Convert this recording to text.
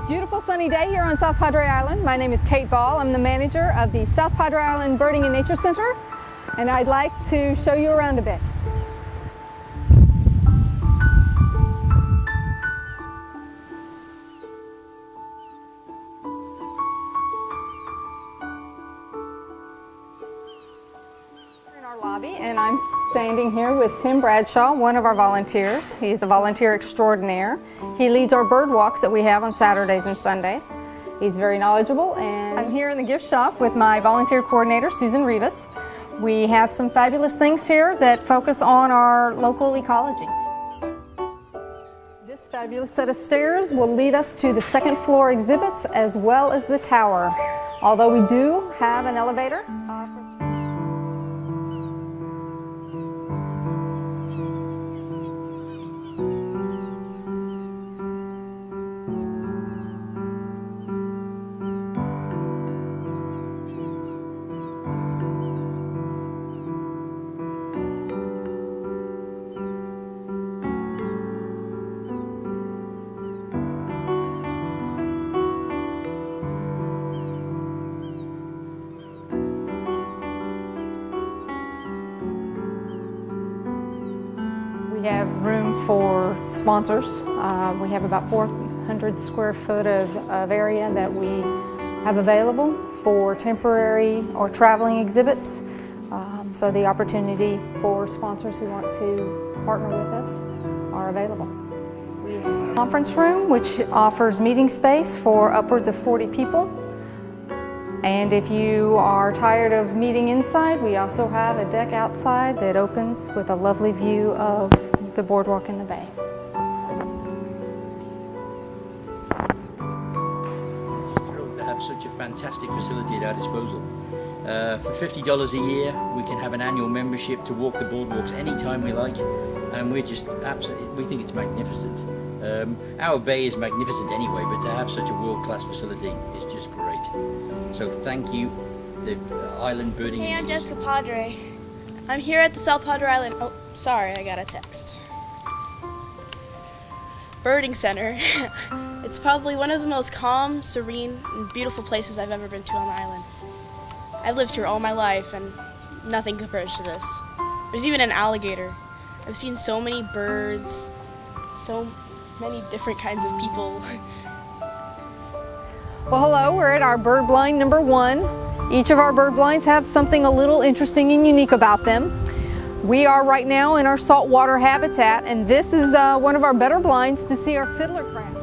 Beautiful sunny day here on South Padre Island. My name is Kate Ball. I'm the manager of the South Padre Island Birding and Nature Center, and I'd like to show you around a bit. In our lobby, and I'm standing here with Tim Bradshaw, one of our volunteers. He's a volunteer extraordinaire. He leads our bird walks that we have on Saturdays and Sundays. He's very knowledgeable, and I'm here in the gift shop with my volunteer coordinator, Susan Rivas. We have some fabulous things here that focus on our local ecology. This fabulous set of stairs will lead us to the second floor exhibits as well as the tower. Although we do have an elevator. We have room for sponsors. We have about 400 square foot of area that we have available for temporary or traveling exhibits. So the opportunity for sponsors who want to partner with us are available. We have a conference room which offers meeting space for upwards of 40 people. And if you are tired of meeting inside, we also have a deck outside that opens with a lovely view of the boardwalk in the bay. Just thrilled to have such a fantastic facility at our disposal. For $50 a year, we can have an annual membership to walk the boardwalks anytime we like, and we're just absolutely, we think it's magnificent. Our bay is magnificent anyway, but to have such a world-class facility is just great. So thank you, the Island Birding. Hey, I'm Jessica Padre. I'm here at the South Padre Island. Oh, sorry, I got a text. Birding Center. It's probably one of the most calm, serene, and beautiful places I've ever been to on the island. I've lived here all my life, and nothing compares to this. There's even an alligator. I've seen so many birds, so many different kinds of people. Well, hello, we're at our bird blind number 1. Each of our bird blinds have something a little interesting and unique about them. We are right now in our saltwater habitat, and this is one of our better blinds to see our fiddler crab.